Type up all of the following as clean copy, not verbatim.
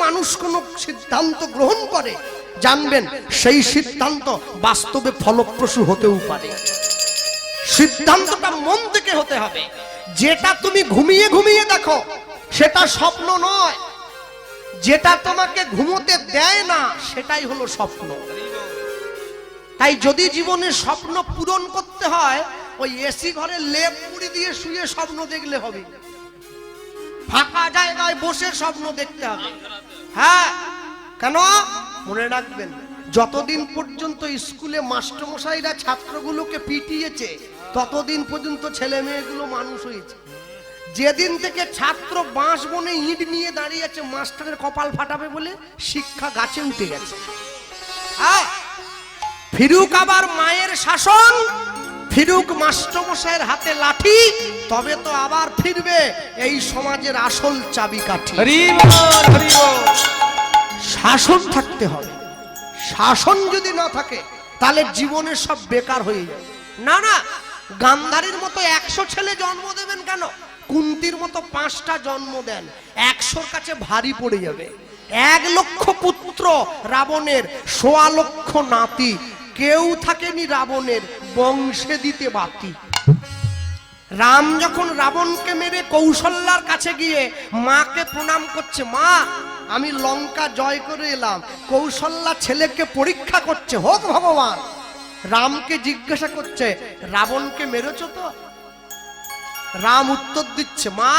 মানুষ কোনো সিদ্ধান্ত গ্রহণ করে, জানবেন সেই সিদ্ধান্ত বাস্তবে ফলপ্রসূ হতেও পারে। সিদ্ধান্তটা মন থেকে হতে হবে। যেটা তুমি ঘুমিয়ে ঘুমিয়ে দেখো সেটা স্বপ্ন নয়, যেটা তোমাকে ঘুমোতে দেয় না সেটাই হলো স্বপ্ন। তাই যদি জীবনে স্বপ্ন পূরণ করতে হয়, ওই এসি ঘরে লেপ মুড়ি দিয়ে শুয়ে স্বপ্ন দেখলে হবে, ফাঁকা জায়গায় বসে স্বপ্ন দেখতে হবে। হ্যাঁ, কেন? মনে রাখবেন, যতদিন পর্যন্ত স্কুলে মাস্টারমশাইরা ছাত্রগুলোকে পিটিয়েছে ততদিন পর্যন্ত ছেলে মেয়েগুলো মানুষ হয়েছে। যেদিন থেকে ছাত্র বাঁশ বনে ইট নিয়ে দাঁড়িয়েছে মাস্টারের কপাল ফাটাবে বলে, শিক্ষা গাছে উঠে গেছে। হ্যাঁ, ফিরুক আবার মায়ের শাসন, ফিরুক মাস্টারমশাইয়ের হাতে লাঠি, তবে তো আবার ফিরবে এই সমাজের আসল চাবিকাঠি। শাসন থাকতে হবে। শাসন যদি না থাকে তাহলে জীবনের সব বেকার হয়ে যায়। না না, গান্ধারীর মতো 100 ছেলে জন্ম দেবেন কেন? কুন্তির মতো 5টা জন্ম দেন, 100-র কাছে ভারী পড়ে যাবে। 1 লক্ষ পুত্র রাবণের, 1.25 লক্ষ নাতি, কেউ থাকেনি রাবণের বংশে দিতে বাতি। রাম যখন রাবণকে মেরে কৌশল্যার কাছে গিয়ে মাকে প্রণাম করছে, মা আমি লঙ্কা জয় করে এলাম, কৌশল্যা ছেলেকে পরীক্ষা করছে, হোক ভগবান। রামকে জিজ্ঞাসা করছে, রাবণকে মেরেছ তো? রাম উত্তর দিচ্ছে, মা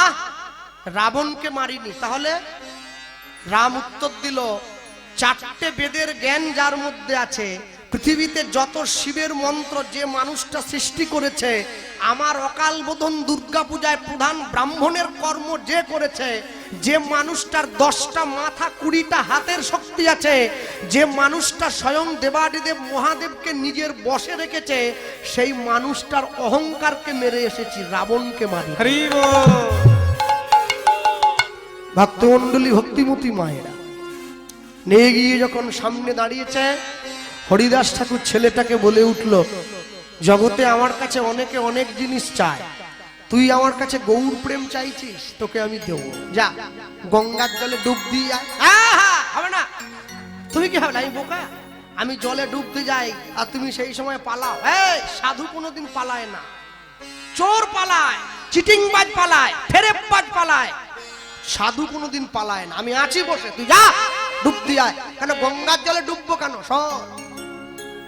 রাবণকে মারিনি। তাহলে? রাম উত্তর দিল, 4টে বেদের জ্ঞান যার মধ্যে আছে, পৃথিবীতে যত শিবের মন্ত্র যে মানুষটা সৃষ্টি করেছে, আমার অকাল বোধন দুর্গা পূজায় প্রধান ব্রাহ্মণের কর্ম যে করেছে, যে মানুষটার 10টা মাথা 20টা হাতের শক্তি আছে, যে মানুষটা স্বয়ং দেবাদিদেব মহাদেবকে নিজের বশে রেখেছে, সেই মানুষটার অহংকারকে মেরে এসেছি, রাবণকে মারি। ভক্তমণ্ডলী, ভক্তিমতী মায়েরা নিয়ে গিয়ে যখন সামনে দাঁড়িয়েছে, হরিদাস ঠাকুর ছেলেটাকে বলে উঠল, জগতে আমার কাছে অনেকে অনেক জিনিস চায়, তুই আমার কাছে গৌর প্রেম চাইছিস, তোকে আমি দেবো। যা গঙ্গার জলে ডুব দিয়ে আয়। হবে না, তুমি কি হবে? আমি বোকা? আমি জলে ডুবতে যাই আর তুমি সেই সময় পালাও? এই সাধু কোনোদিন পালায় না, চোর পালায়, চিটিংবাজ পালায়, ফেরেববাজ পালায়, সাধু কোনোদিন পালায় না। আমি আছি বসে, তুই যা ডুব দিয়ে আয়। কেন গঙ্গার জলে ডুববো কেন? সব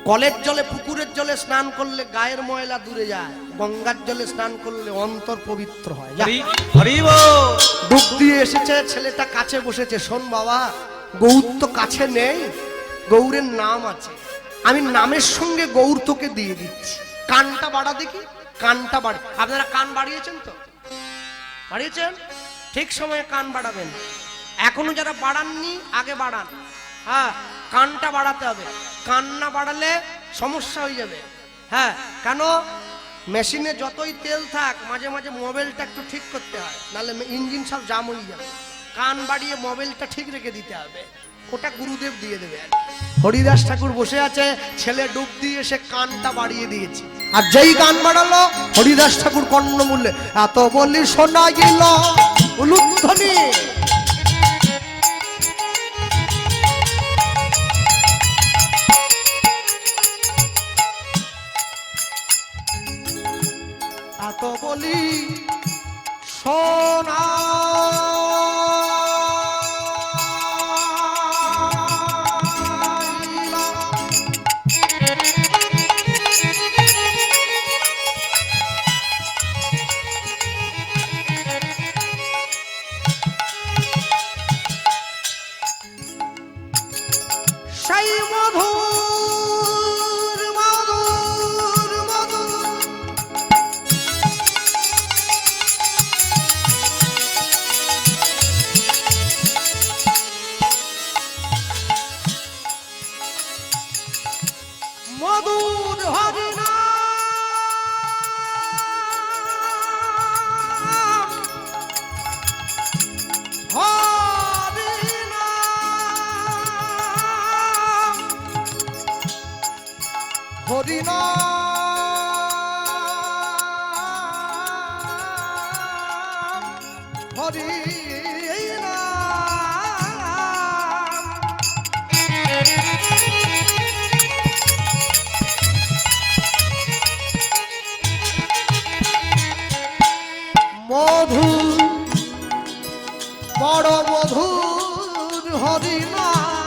কলের জলে, পুকুরের জলে স্নান করলে গায়ের ময়লা দূরে যায়, গঙ্গার জলে স্নান করলে অন্তর পবিত্র হয়। ডুব দিয়ে এসেছে, ছেলেটা কাছে বসেছে। শোন বাবা, গৌর তো কাছে নেই, গৌরের নাম আছে, আমি নামের সঙ্গে গৌর তোকে দিয়ে দিচ্ছি। কানটা বাড়া দেখি, কানটা বাড়ি। আপনারা কান বাড়িয়েছেন তো? বাড়িয়েছেন? ঠিক সময়ে কান বাড়াবেন। এখনো যারা বাড়াননি আগে বাড়ান। হ্যাঁ, কানটা বাড়াতে হবে, কান না বাড়ালে সমস্যা হয়ে যাবে। হ্যাঁ, কেন? মেশিনে যতই তেল থাক, মাঝে মাঝে মোবাইলটা একটু ঠিক করতে হয়, নাহলে ইঞ্জিন সব জাম হয়ে যাবে। কান বাড়িয়ে মোবাইলটা ঠিক রেখে দিতে হবে, ওটা গুরুদেব দিয়ে দেবে। হরিদাস ঠাকুর বসে আছে, ছেলে ডুব দিয়ে এসে কানটা বাড়িয়ে দিয়েছে, আর যেই গান বাড়ালো হরিদাস ঠাকুর কর্ণ বললে, এত বলি শোনা গেল উলুধ্বনি। এত বলি শোনা সেই মধুর মধুর মধুর মধুর হরিনাম, হরিনাম, হরিনাম, হরিনাম। বড় মধুর হরিনাম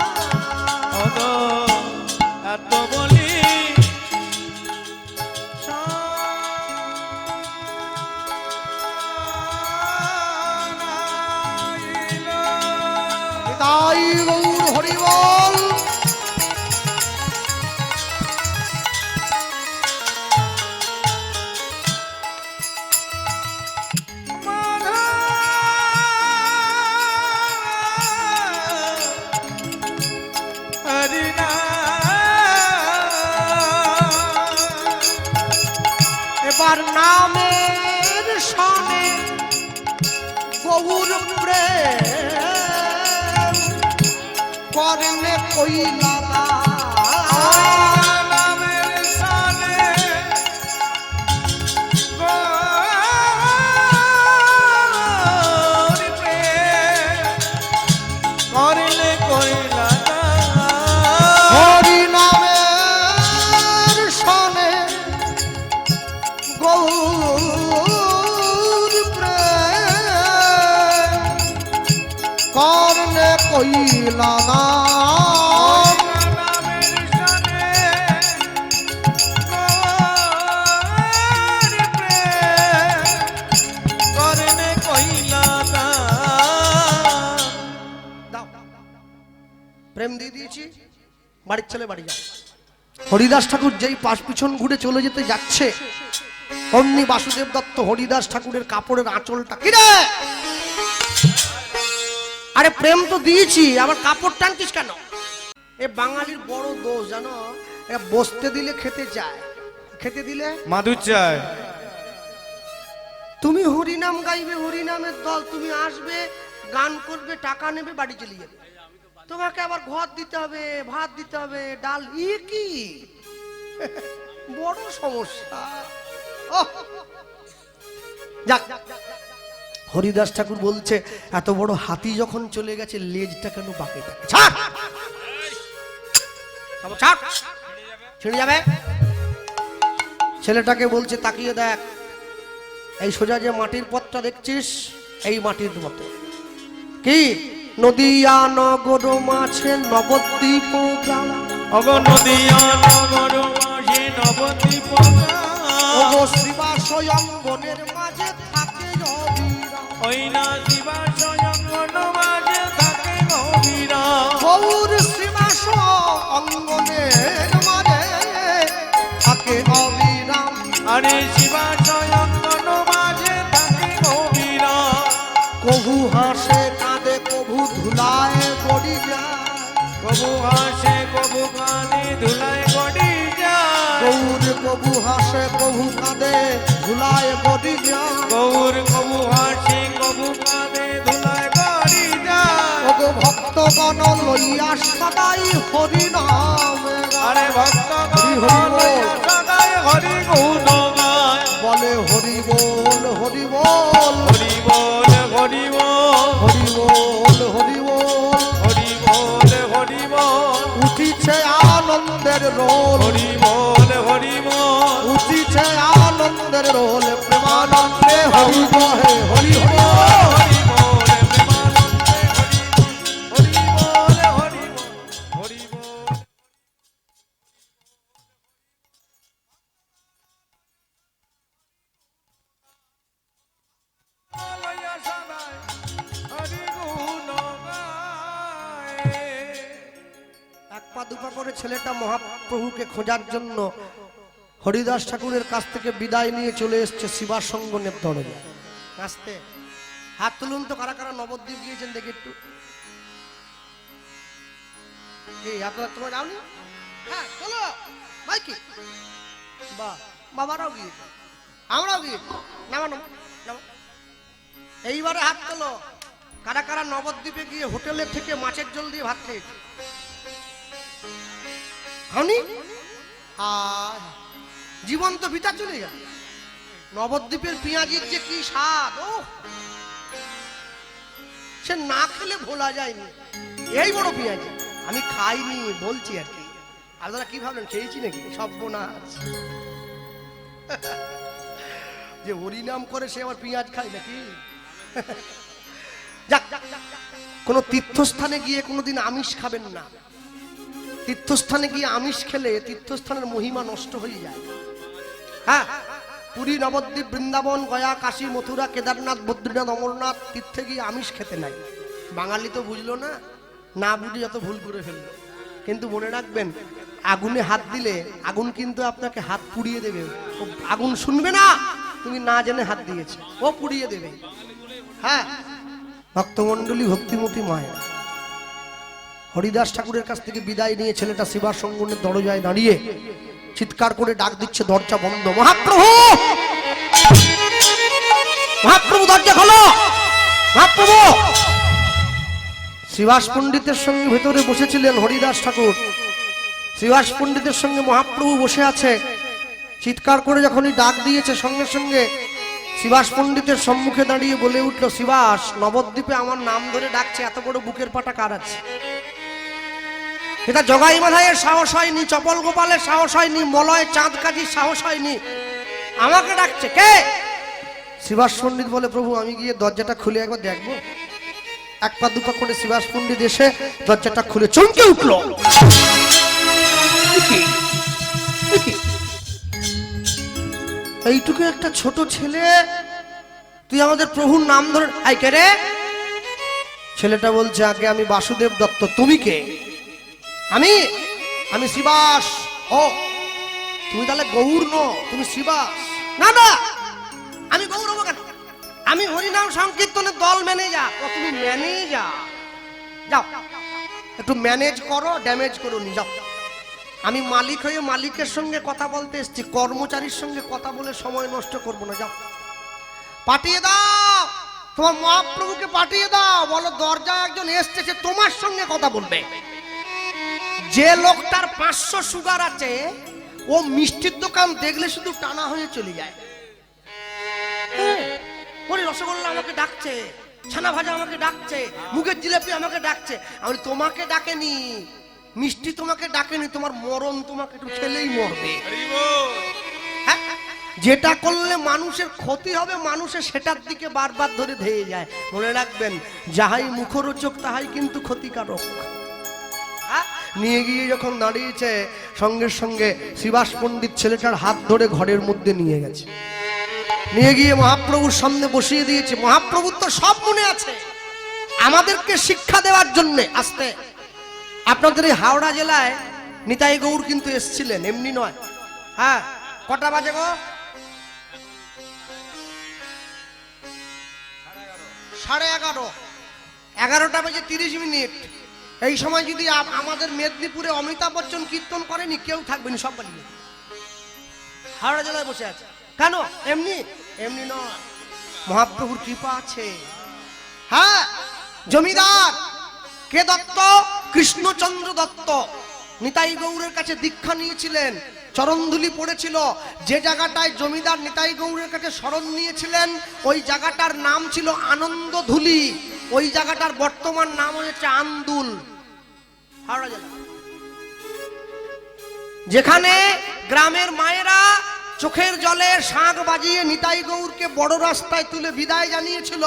এত বলি তাই গৌর হরি বল। এবার নামের সনে গৌর প্রেম করলে কইলা নামের সানে করলে কইলা হরি নামের সনে গৌর প্রেম করলে কইলা প্রেম দিয়ে দিয়েছি, বাড়ির ছেলে বাড়ি যায়। হরিদাস ঠাকুর যেই পাশ পিছন ঘুরে চলে যেতে যাচ্ছে, অমনি বাসুদেব দত্ত হরিদাস ঠাকুরের কাপড়ের আঁচলটা, কিরে আরে প্রেম তো দিয়েছি, আবার কাপড় টানছিস কেন? এ বাঙালির বড় দোষ জানো, বসতে দিলে খেতে চায়, খেতে দিলে মাদুর চায়। তুমি হরিনাম গাইবে, হরিনামের দল, তুমি আসবে, গান করবে, টাকা নেবে, বাড়ি চলে যাবে। তোমাকে আবার ঘর দিতে হবে, ভাত দিতে হবে, ডাল, ই কি বড় সমস্যা। যাক, হরিদাস ঠাকুর বলছে এত বড় হাতি যখন চলে গেছে, লেজটা কেন বাঁকে থাকে? ছাড়, ছাড়, ছিঁড়ে যাবে। ছেলেটাকে বলছে তাকিয়ে দেখ, এই সোজা যে মাটির পথটা দেখছিস, এই মাটির মতো কি নদিয়া নগর মাঝে নবদ্বীপ গ্রাম, অগ নদিয়া নগর মাঝে নবদ্বীপ ওগ শিবাশয় অঙ্গনের মাঝে থাকে অবিরাম, ওই না শিবাশয় অঙ্গন মাঝে থাকে অবিরাম, গৌর শিবাশয় অঙ্গনের মাঝে থাকে অবিরাম, আরে শিবাশয় অঙ্গন মাঝে থাকে অবিরাম, কভু হাসে কাঁদে কভু ধুলায় গড়ি যায়, কবু হাসে কবু কানে ধুলায় গড়ি যায়, গৌর কভু হাসে কভু কাঁদে ধুলায় গড়ি যায়, গৌর কবু হাসে কবু কানে ধুলায় গড়ি যায়, ওগো ভক্তগণ লইয়া সদাই হরি নাম, আরে ভক্তগণ লইয়া সদাই হরি গুণ গায়, বলে হরি বল হরি বল হরি বল হরি বল হরি বল হরি বল, হরি বল হরি বল উঠিছে আনন্দের রোল, হরি বল হরি বল উঠিছে আনন্দের রোল, প্রেমানন্দে হরি বহে হরি হরি। হরি বল প্রেমানন্দে হরি বল হরি বল হরি বল। লইয়া সদাই হরি গুণ গায়। এক পা দুপা করে ছেলেটা মহাপ্রভুকে খোঁজার জন্য হরিদাস ঠাকুরের কাছ থেকে বিদায় নিয়ে চলে এসছে শিবাসঙ্গনের দরজা। আসতে হাত তুলুন তো, কারা কারা নবদ্বীপ গিয়েছেন দেখি একটু। এই আপনারা তোমরা যাওনি? হ্যাঁ চলো ভাই, কি বাহ, বাবারাও গিয়েছে, আমরাও গিয়েছি। নামা নামা নামা, এইবারে হাত তোলো কারা কারা নবদ্বীপে গিয়ে হোটেলে থেকে মাছের ঝোল দিয়ে ভাত খেয়েছে। খাওনি? আর জীবন তো ভিটা চলে গেল। নবদ্বীপের পেঁয়াজির যে কি স্বাদ, ও সে না খেলে ভোলা যায়নি। এই বড় পেঁয়াজি আমি খাইনি বলছি আর কি, আপনারা কি ভাবলেন খেয়েছি নাকি? সব বোনাস যে হরিনাম করে সে আবার পেঁয়াজ খায় নাকি? যাক, কোনো তীর্থস্থানে গিয়ে কোনোদিন আমিষ খাবেন না। তীর্থস্থানে গিয়ে আমিষ খেলে তীর্থস্থানের মহিমা নষ্ট হয়ে যায়। হ্যাঁ, পুরী, নবদ্বীপ, বৃন্দাবন, গয়া, কাশী, মথুরা, কেদারনাথ, বদ্রীনাথ, অমরনাথ তীর্থে গিয়ে আমিষ খেতে নাই। বাঙালি তো বুঝলো না, না বুঝে যত ভুল করে ফেললো। কিন্তু মনে রাখবেন, আগুনে হাত দিলে আগুন কিন্তু আপনাকে হাত পুড়িয়ে দেবে। ও আগুন শুনবে না তুমি না জেনে হাত দিয়েছে, ও পুড়িয়ে দেবে। হ্যাঁ, ভক্তমণ্ডলী, ভক্তিমতী মায়েরা, হরিদাস ঠাকুরের কাছ থেকে বিদায় নিয়ে ছেলেটা শিবার সঙ্গনের দরজায় দাঁড়িয়ে চিৎকার করে ডাক দিচ্ছে, দরজা বন্ধ। মহাপ্রভু, মহাপ্রভু দরজা খোলো, মহাপ্রভু। শ্রীবাস পণ্ডিতের সঙ্গে ভেতরে বসেছিলেন হরিদাস ঠাকুর। শ্রীবাস পণ্ডিতের সঙ্গে মহাপ্রভু বসে আছে। চিৎকার করে যখনই ডাক দিয়েছে, সঙ্গে সঙ্গে শ্রীবাস পণ্ডিতের সম্মুখে দাঁড়িয়ে বলে উঠল, শ্রীবাস, নবদ্বীপে আমার নাম ধরে ডাকছে, এত বড় বুকের পাটা কার আছে? এটা জগাই মাধাইয়ের সাহস হয়নি, চপল গোপালের সাহস হয়নি, মলয় চাঁদ কাজীর সাহস হয়নি, আমাকে ডাকছে কে? শ্রীবাস পণ্ডিত বলে, প্রভু আমি গিয়ে দরজাটা খুলে একবার দেখবো। এক পা দুপা করে শ্রীবাস পণ্ডিত এসে দরজাটা খুলে চমকে উঠল। এইটুকু একটা ছোট ছেলে, তুই আমাদের প্রভুর নাম ধরে আই কে রে? ছেলেটা বলছে, আগে আমি বাসুদেব দত্ত। তুমি কে? আমি আমি শ্রীবাস। ও, তুমি তাহলে গৌর নো, তুমি শ্রীবাস? না না, আমি গৌর হবো কেন? আমি হরিনাম সংকীর্তনের দল ম্যানেজার। ও, তুমি ম্যানেজার? যাও একটু ম্যানেজ করো, ড্যামেজ করো নি, যাও। আমি মালিক হয়ে মালিকের সঙ্গে কথা বলতে এসেছি, কর্মচারীর সঙ্গে কথা বলে সময় নষ্ট করবো না, যাও। পাঠিয়ে দাও তোমার মহাপ্রভুকে, পাঠিয়ে দাও, বলো দরজা একজন এসেছে, তোমার সঙ্গে কথা বলবে। যে লোকটার 500 সুগার আছে, ও মিষ্টির দোকান দেখলে শুধু টানা হয়ে চলে যায়। ওরে রসগোল্লা আমাকে ডাকছে, ছানা ভাজা আমাকে ডাকছে, মুগের জিলাপি আমাকে ডাকছে। আমি তোমাকে ডাকেনি, মিষ্টি তোমাকে ডাকেনি, তোমার মরণ তোমাকে একটু খেলেই মরবে। হ্যাঁ, যেটা করলে মানুষের ক্ষতি হবে, মানুষের সেটার দিকে বারবার ধরে ধেয়ে যায়। মনে রাখবেন, যাহাই মুখরোচক তাহাই কিন্তু ক্ষতিকারক। নিয়ে গিয়ে যখন দাঁড়িয়েছে, সঙ্গে সঙ্গে শ্রীবাস পণ্ডিত ছেলেটার হাত ধরে ঘরের মধ্যে নিয়ে গেছে, নিয়ে গিয়ে মহাপ্রভুর সামনে বসিয়ে দিয়েছে। মহাপ্রভুর তো সব মনে আছে, আমাদেরকে শিক্ষা দেওয়ার জন্য। আসতে, আপনাদের এই হাওড়া জেলায় নিতাই গৌর কিন্তু এসেছিলেন, এমনি নয়। হ্যাঁ, কটা বাজে গো? 11:30, 11টা বেজে 30 মিনিট। এই সময় যদি আমাদের মেদিনীপুরে অমিতাভ বচ্চন কীর্তন করেনি, কেউ থাকবে না, সব পালিয়ে হাওড়া জেলায় বসে আছে। কেন? এমনি এমনি নয়, মহাপ্রভুর কৃপা আছে। হ্যাঁ, জমিদার কে দত্ত? কৃষ্ণচন্দ্র দত্ত নিতাই গৌরের কাছে দীক্ষা নিয়েছিলেন, চরণধুলি পড়েছিল। যে জায়গাটায় জমিদার নিতাই গৌরের কাছে শরণ নিয়েছিলেন, ওই জায়গাটার নাম ছিল আনন্দধুলি। ওই জায়গাটার বর্তমান নাম হচ্ছে আন্দুল, হাওড়া জেলা। যেখানে গ্রামের মায়েরা চোখের জলে শাঁখ বাজিয়ে নিতাই গৌরকে বড় রাস্তায় তুলে বিদায় জানিয়েছিল।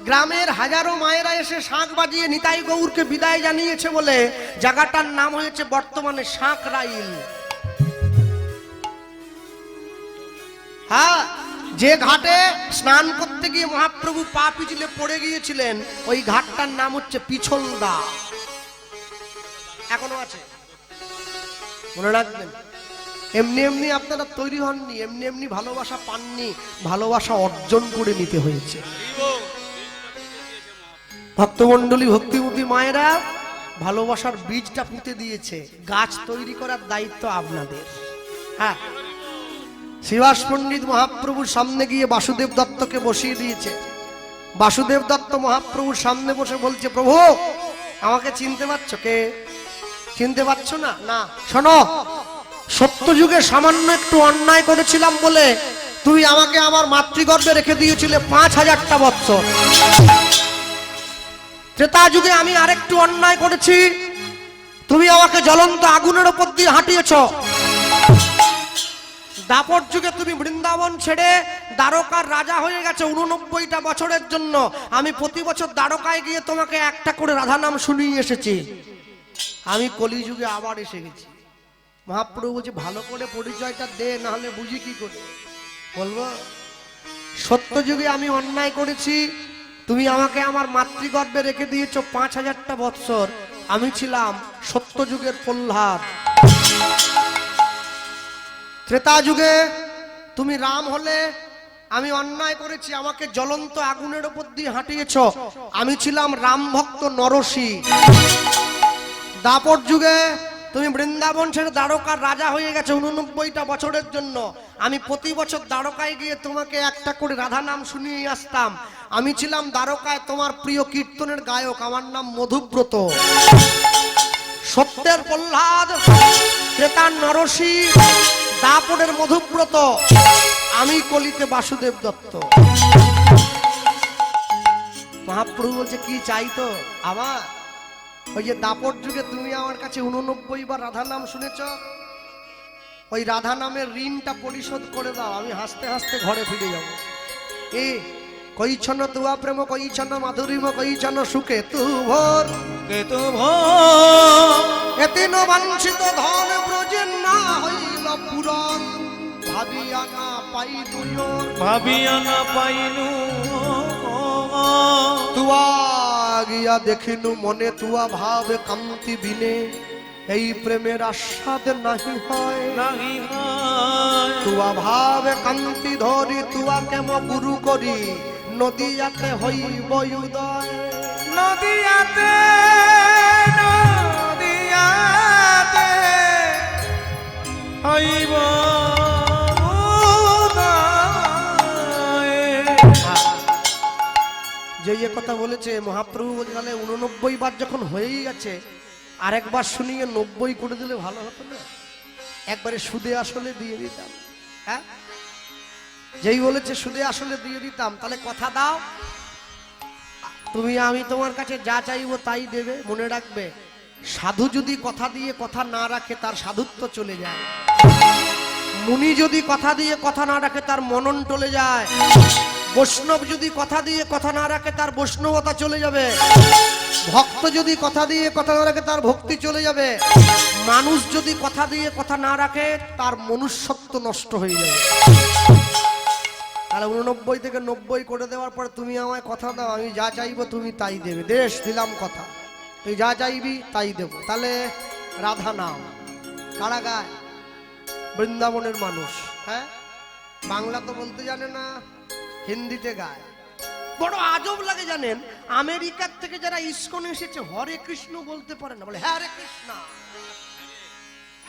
গ্রামের হাজারো মায়েরা এসে শাঁখ বাজিয়ে নিতাই গৌরকে বিদায় জানিয়েছে বলে জায়গাটার নাম হয়েছে বর্তমানে শাঁখরাইল। হ্যাঁ, যে ঘাটে স্নান করতে গিয়ে মহাপ্রভু পা পিছলে পড়ে গিয়েছিলেন, ওই ঘাটটার নাম হচ্ছে পিছলদা, এখনো আছে, মনে রাখবেন। এমনি এমনি আপনারা তৈরি হননি, এমনি এমনি ভালোবাসা পাননি, ভালোবাসা অর্জন করে নিতে হয়েছে। ভক্তমণ্ডলী, ভক্তিমতী মায়েরা ভালোবাসার বীজটা পুঁতে দিয়েছে, গাছ তৈরি করার দায়িত্ব আপনাদের। হ্যাঁ, শ্রীবাস পণ্ডিত মহাপ্রভুর সামনে গিয়ে বাসুদেব দত্তকে বসিয়ে দিয়েছে। বাসুদেব দত্ত মহাপ্রভুর সামনে বসে বলছে, প্রভু আমাকে চিনতে পারছো? কে? চিনতে পারছো না? না, শোনো, সত্য যুগে সামান্য একটু অন্যায় করেছিলাম বলে তুই আমাকে আমার মাতৃগর্ভে রেখে দিয়েছিলে 5000টা বৎসর। ত্রেতা যুগে আমি আরেকটু অন্যায় করেছি, তুমি আমাকে জ্বলন্ত আগুনের উপর দিয়ে হাঁটিয়েছ। দাপর যুগে তুমি বৃন্দাবন ছেড়ে দ্বারকার রাজা হয়ে গেছে 89টা বছরের জন্য। আমি প্রতি বছর দ্বারকায় গিয়ে তোমাকে একটা করে রাধা নাম শুনিয়ে এসেছি। আমি কলিযুগে আবার এসে গেছি। মহাপ্রভু বলছে ভালো করে পরিচয়টা দে, না হলে বুঝি কি করে বলবো। সত্য যুগে আমি অন্যায় করেছি, তুমি আমাকে আমার মাতৃগর্ভে রেখে দিয়েছো 5000টা বৎসর। আমি ছিলাম সত্য যুগের প্রহ্লাদ। ত্রেতা যুগে তুমি রাম হলে, আমি অন্যায় করেছি, আমাকে জ্বলন্ত আগুনের উপর দিয়ে হাঁটিয়েছ। আমি ছিলাম রাম ভক্ত নরসি। দাপর যুগে তুমি বৃন্দাবন ছেড়ে দ্বারকার রাজা হয়ে গেছে 89টা বছরের জন্য। আমি প্রতি বছর দ্বারকায় গিয়ে তোমাকে একটা করে রাধা নাম শুনিয়ে আসতাম। আমি ছিলাম দ্বারকায় তোমার প্রিয় কীর্তনের গায়ক, আমার নাম মধুব্রত। সত্যের প্রহ্লাদ, ত্রেতার নরসি, দাপরের মধুব্রত, আমি কলিতে বাসুদেব দত্ত। মহাপ্রভু বলছে কি চাইতো আমার? ওই যে দাপর যুগে তুমি আমার কাছে 89 বার রাধা নাম শুনেছ, ওই রাধা নামের ঋণটা পরিশোধ করে দাও, আমি হাসতে হাসতে ঘরে ফিরে যাব। এ কইছন তুয়া প্রেম, কইছন মাধুরীম, কইছন সুখে তু ভোর, কে তো ভোর এতিন বাঞ্ছিত ধন ব্রজে না হইল পুরন, ভাবিয়া না পাই দুয়োর, ভাবিয়া না পাইনু তুয়া গিয়া দেখিনু মনে, তুয়া ভাবে কান্তি বিনে, এই প্রেমের আস্বাদ নাহি হয়, নাহি হয়। তুয়া ভাবে কান্তি ধরি, তুয়া কেম গুরু করি, নদীয়াতে হইব উদয়। নদিয়াতে নদিয়াতে হইব উদয়। যে কথা বলেছে মহাপ্রভু বলে 89 বার যখন হয়েই গেছে, আরেকবার শুনিয়ে 90 করে দিলে ভালো হতো না? একবারে সুদে আসলে দিয়ে দিতাম। হ্যাঁ, যেই বলেছে সুদে আসলে দিয়ে দিতাম, তাহলে কথা দাও তুমি আমি তোমার কাছে যা চাইবো তাই দেবে। মনে রাখবে, সাধু যদি কথা দিয়ে কথা না রাখে তার সাধুত্ব চলে যায়, মুনি যদি কথা দিয়ে কথা না রাখে তার মনন চলে যায়, বৈষ্ণব যদি কথা দিয়ে কথা না রাখে তার বৈষ্ণবতা চলে যাবে, ভক্ত যদি কথা দিয়ে কথা না রাখে তার ভক্তি চলে যাবে, মানুষ যদি কথা দিয়ে কথা না রাখে তার মনুষ্যত্ব নষ্ট হয়ে যাবে। তাহলে 89 থেকে 90 করে দেওয়ার পর তুমি আমায় কথা দাও, আমি যা চাইবো তুমি তাই দেবে। দেশ দিলাম কথা, তুই যা চাইবি তাই দেব। তাহলে রাধা নাম কারা গায়? বৃন্দাবনের মানুষ। হ্যাঁ, বাংলা তো বলতে জানে না, হিন্দিতে গায়। বড় আজব লাগে জানেন, আমেরিকার থেকে যারা ইসকন এসেছে হরে কৃষ্ণ বলতে পারে না, বলে হরে কৃষ্ণ,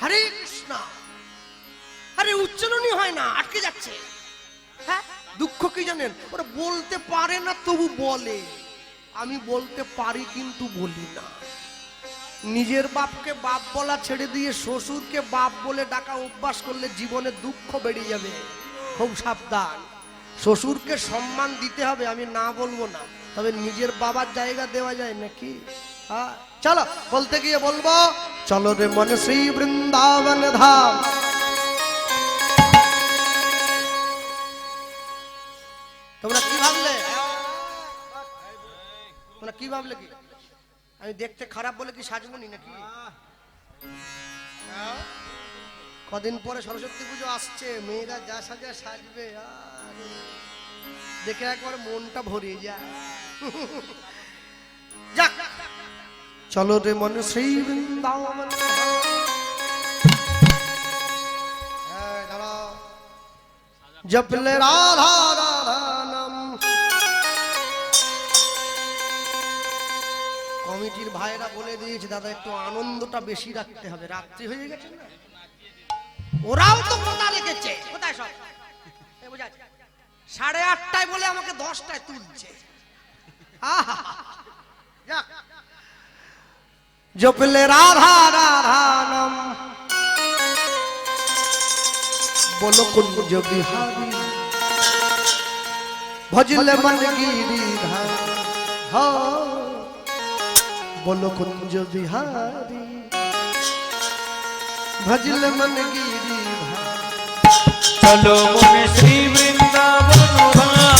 হরে কৃষ্ণ, আরে উচ্চারণই হয় না, আটকে যাচ্ছে। হ্যাঁ, দুঃখ কি জানেন, ওরা বলতে পারে না তবু বলে। আমি বলতে পারি কিন্তু বলি না। নিজের বাপকে বাপ বলা ছেড়ে দিয়ে শ্বশুরকে বাপ বলে ডাকা অভ্যাস করলে জীবনে দুঃখ বেড়ে যাবে। খুব সাবধান। শ্বশুরকে সম্মান দিতে হবে, আমি না বলবো না, তবে নিজের বাবার জায়গা দেওয়া যায় নাকি? হ্যাঁ, চলো বলতে গিয়ে বলবো, চলো রে মনে শ্রী বৃন্দাবন ধাম। তোমরা কি ভাবলে? তোমরা কি ভাবলে? কি আমি দেখতে খারাপ বলে কি সাজবনি নাকি? কদিন পরে সরস্বতী পুজো আসছে, মেয়েরা যা সাজা সাজবে, দেখে একবার মনটা ভরে যায়। যাক, চলো রে মনে শ্রী বৃন্দাবন। জপলে রাধা রাধা নাম। কমিটির ভাইরা বলে দিয়েছে দাদা একটু আনন্দটা বেশি রাখতে হবে, রাত্রি হয়ে গেছে না। ওরাও তো কথা রেখেছে, কোথায় সব 8:30টায় বলে আমাকে 10টায় তুলছে। জপলে রাধা রাধা নাম, বলো কুঞ্জ বিহারী, ভজলে মন গিরিধার, বলো কুঞ্জ বিহারী, ভজলে মন গিরিধার। চলো মনে শ্রী বৃন্দাবন ধাম,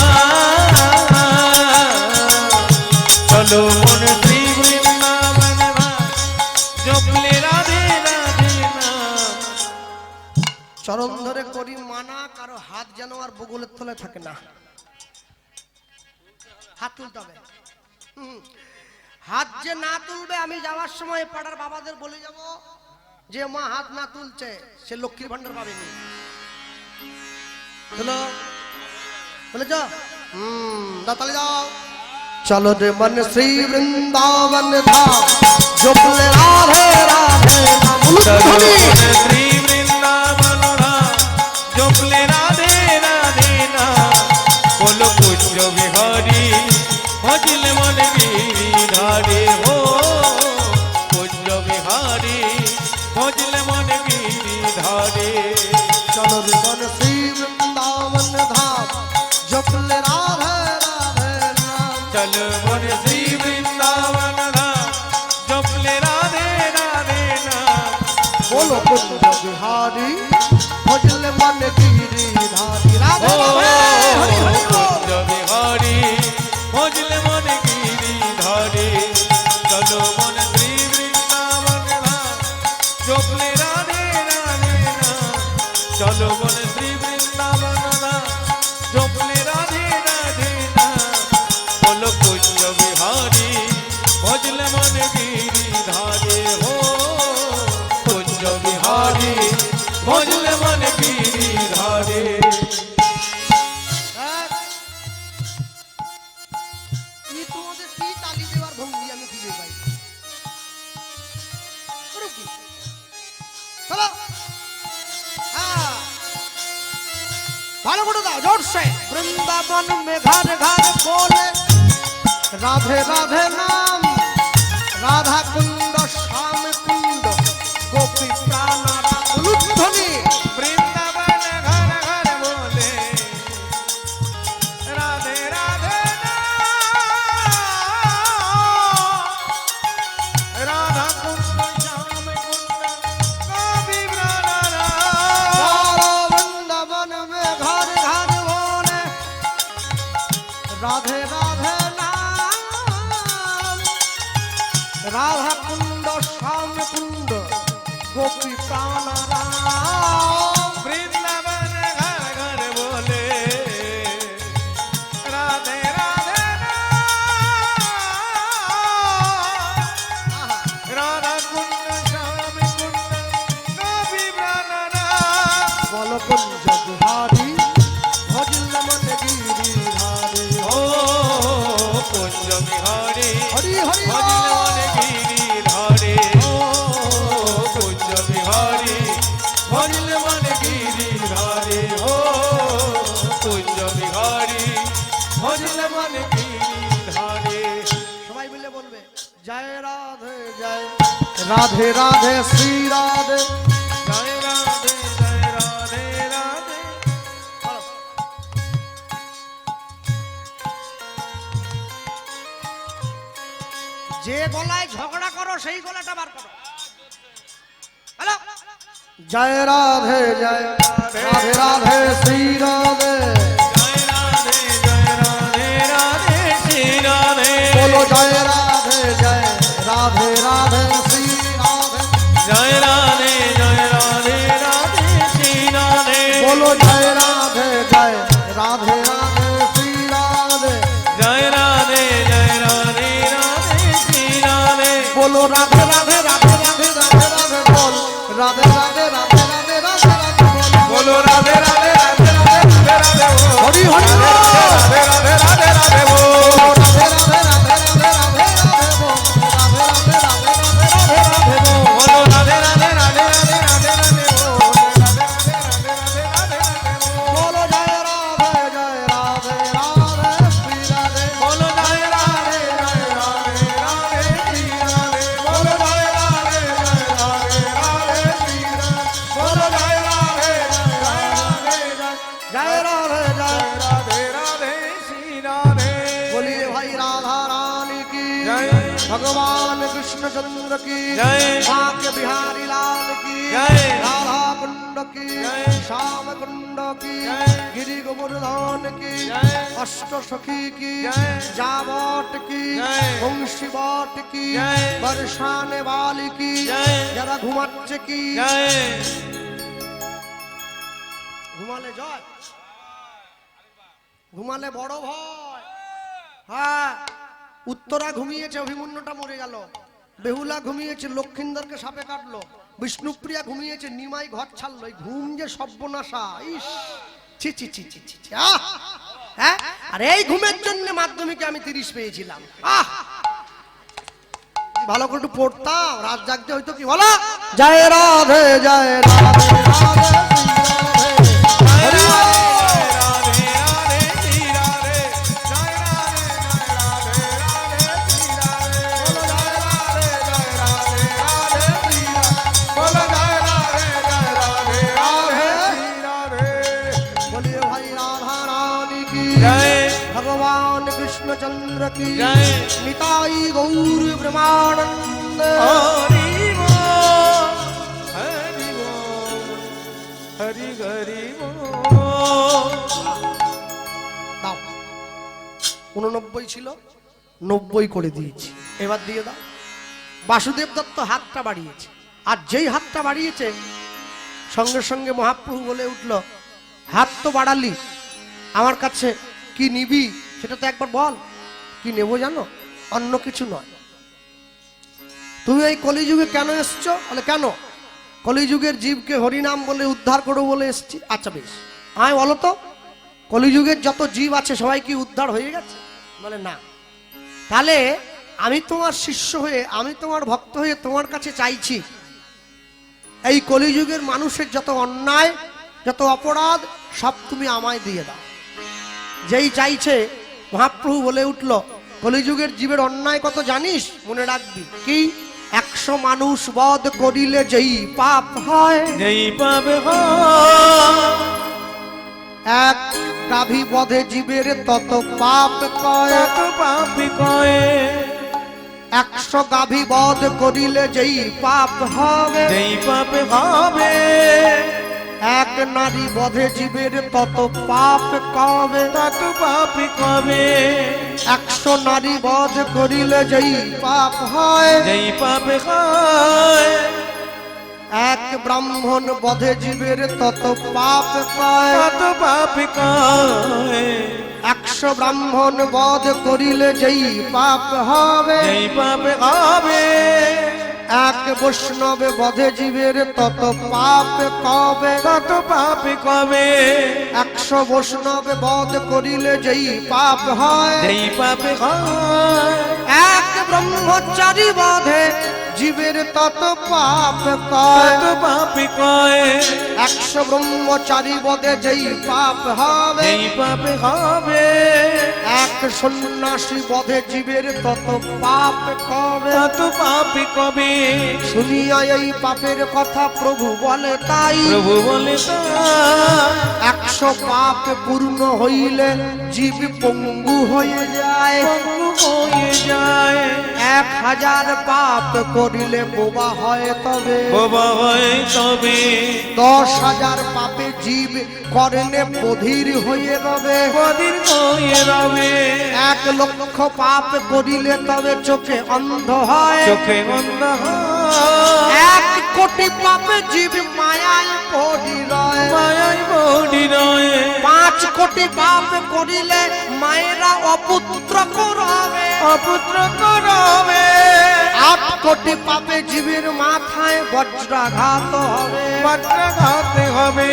চলো মনে শ্রী বৃন্দাবন ধাম, জপলে রাধে রাধে নাম। চরণ ধরে করি মানা, কারো হাত যেন আর বগলের তলে থাকে না। হাত তুলতে হবে। হাত যে না তুলবে, আমি যাওয়ার সময় পাড়ার বাবাদের বলে যাব যে মা হাত না তুলছে সে লক্ষ্মীর ভান্ডার পাবেনি। চলো বলে যাও, তাহলে যাও। চলো রে মন শ্রী বৃন্দাবন ধাম, জপলে রাধে রাধে নাম। চলো মনে শ্রী বৃন্দাবন ধাম, জপলে রাধে রাধে নাম। বলো কুঞ্জ বিহারী ভজলে মনে গিরিধারে, হো কুঞ্জ বিহারী ভজলে মনে গিরিধারে। চলো রে মন শ্রী বৃন্দাবন ধাম, জপলে রাধে রাধে নাম। চলো মনে শ্রী বৃন্দাবন ধাম, জপলে রাধে রাধে নাম। बोलो कुंज बिहारी भजले मन गिरी धारी। राधे राधे हरि हरि बोल। কুঞ্জ বিহারী ভজলে মনে গিরিধারে। চলো মনে শ্রী বৃন্দাবন ধাম, জপলে রাধে রাধে নাম। চলো মনে শ্রী বৃন্দাবন ধাম, জপলে রাধে রাধে নাম। বলো কুঞ্জ বিহারী ভজলে মনে গিরিধারে, হো কুঞ্জ বিহারী ভজলে মনে গিরিধারে। এই তোমাদের কি তালি দেওয়ার ভঙ্গি আমি খুঁজে পাই। করো কি? চলো। হ্যাঁ। ভালো করে দাও জোর से। वृंदावन में घर घर बोले राधे राधे नाम, राधा कुंड श्याम कुंड गोपी प्राणारा। उलूध्वनि বৃন্দাবন ঘর ঘর বলে রাধে রাধে নাম, রাধা কুণ্ড শ্যাম কুণ্ড গোপী প্রাণারা। वृंदावन में घर घर बोले राधे राधे नाम, राधा कुंड श्याम कुंड गोपी प्राणारा। বৃন্দাবন ঘর ঘর বলে রাধে রাধে নাম, রাধা কুণ্ড শ্যাম কুণ্ড গোপী প্রাণারা। बोलो कुंज बिहारी भजल मन गिरिधारी। ও কুঞ্জ বিহারী हरि हरि ভজলে बोल। মনে গিরিধারে, ও কুঞ্জ বিহারী ভজলে মনে গিরিধারে, ও কুঞ্জ বিহারী ভজলে মনে গিরিধারে। সবাই মিলে বলবে জয় রাধে জয় রাধে রাধে শ্রী রাধে। জয় রাধে জয় রাধে রাধে। যে গলায় ঝগড়া করো সেই গলাটা বার করো। হ্যালো জয় রাধে জয় রাধে রাধে শ্রী রাধে। জয় রাধে জয় রাধে রাধে শ্রী রাধে। बोलो जय राधे जय राधे राधे श्री राधे। জয় রাধে জয় রাধে রাধে শ্রী রাধে। बोलो जय राधे जय राधे राधे श्री राधे। জয় রাধে জয় রাধে রাধে শ্রী রাধে। बोलो राधे राधे राधे राधे राधे राधे बोल। राधे राधे राधे राधे राधे राधे बोल। बोलो राधे राधे राधे राधे राधे राधे बोल। हरि हरि बोल। राधे राधे राधे राधे बोल। राधे राधे राधे राधे राधे राधे बोल। राधे राधे राधे राधे राधे राधे बोल। बोलो राधे राधे राधे राधे राधे राधे बोल। राधे राधे राधे राधे राधे राधे बोल। बोलो जय राधे जय राधे राधे श्री राधे। बोलो जय राधे जय राधे राधे श्री राधे। बोलो जय राधे जय राधे राधे श्री राधे। बोलो जय राधे जय राधे जय राधे जय राधे राधे श्री राधे। बोलिए भाई राधा रानी की जय। भगवान कृष्ण चंद्र की जय। माँ के बिहारी लाल की जय। राधा कुंड कुंड की श्याम कुंड की गिरि गोवर्धन की अष्ट सखी की जावट की वंशी बट की बरसाने वाली की जरा घुमाচ্ছে की ঘুমালে জয় ঘুমালে বড় ভয় হ্যাঁ উত্তরা ঘুমিয়েছে অভিমন্যুটা মরে গেল বেহুলা ঘুমিয়েছে লক্ষিন্দরকে সাপে কাটলো বিষ্ণুপ্রিয়া ঘুমিয়েছে নিমাই ঘর ছাড়লো এই ঘুম যে সর্বনাশা ইস ছি ছি ছি ছি ছি আহ হ্যাঁ আর এই ঘুমের জন্য মাধ্যমিকে আমি 30 পেয়েছিলাম আহ ভালো করে একটু পড়তাম রাত জাগতে হয়তো কি বলো জয় রাধে জয় রাধে রাধে भगवान कृष्णचंद्र की निताई गौर ब्रह्मानंद हरि बोल हरि बोल हरि हरि बोल 89 ছিল 90 করে দিয়েছি এবার দিয়ে দাও বাসুদেব দত্ত হাতটা বাড়িয়েছে আর যেই হাতটা বাড়িয়েছে সঙ্গে সঙ্গে মহাপ্রভু বলে উঠল হাত তো বাড়ালি আমার কাছে কি নিবি সেটা তো একবার বল কি নেব জানো অন্য কিছু নয় তুমি এই কলিযুগে কেন এসছো বলে কেন কলিযুগের জীবকে হরিনাম বলে উদ্ধার করো বলে এসছি আচ্ছা বেশ আয় বলো তো কলিযুগের যত জীব আছে সবাই কি উদ্ধার হয়ে গেছে বলে না তাহলে আমি তোমার শিষ্য হয়ে আমি তোমার ভক্ত হয়ে তোমার কাছে চাইছি এই কলিযুগের মানুষের যত অন্যায় যত অপরাধ সব তুমি আমায় দিয়ে দাও যেই চাইছে মহাপ্রভু বলে উঠল কলিযুগের জীবের অন্যায় কত জানিস মনে রাখবি কি 100 মানুষ বধ করিলে যেই পাপ হয় যেই পাপ হয় এক গাভী বধে জীবের তত পাপ কয় তত পাপ কয় 100 গাভী বধ করিলে যেই পাপ হবে যেই পাপ হবে এক নারী বধে জীবের তত পাপ কবে তত পাপ কবে 100 নারী বধ করিলে যেই পাপ হয় যেই পাপ হয় এক ব্রাহ্মণ বধে জীবের তত পাপ কয় তত পাপ কয় 100 ব্রাহ্মণ বধ করিলে যেই পাপ হবে যেই পাপ হবে এক বৈষ্ণব বধে জীবের তত পাপ কবে তত পাপ কবে 100 বৈষ্ণব বধ করিলে যেই পাপ হয় যেই পাপ হয় এক ব্রহ্মচারী বধে জীবের তত পাপ কয় তত পাপ কয় 100 ব্রহ্মচারী বধে যেই পাপ হবে যেই পাপ হবে এক সন্ন্যাসী বধে জীবের তত পাপ কবে তত পাপ কবে শুনিয়া এই পাপের কথা প্রভু বলে তাই প্রভু বলে তা 100 পাপ পূর্ণ হইলে জীব পঙ্গু হয়ে যায় পঙ্গু হয়ে যায় 1000 পাপ করিলে বোবা হয় তবে বাবা হয় তবে 10,000 পাপে জীব করেনে বধির হয়ে রবে কদিন হয়ে রবে 1 লক্ষ পাপ করিলে তবে চোখে অন্ধ হয় চোখে অন্ধ হয় 1 কোটি পাপে জীব মায়ায় পড়ি রয় মায়ায় বডি রয় 5 কোটি পাপ করিলে মায়েরা অপুত্র করবে অপুত্র করবে 8 কোটি পাপে জীবের মাথায় বজ্রাঘাত হবে বজ্রাঘাত হবে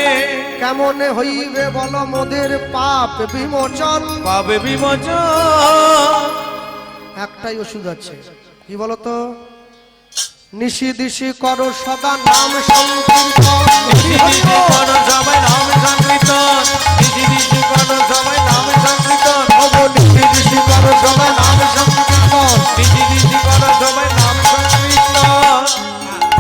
কেমনে হইবে বল মোদের পাপ বিমোচন পাবে বিমোচন একটাই ওষুধ আছে কি বলতো নিশি দিশি করো সদা নাম সংকীর্তন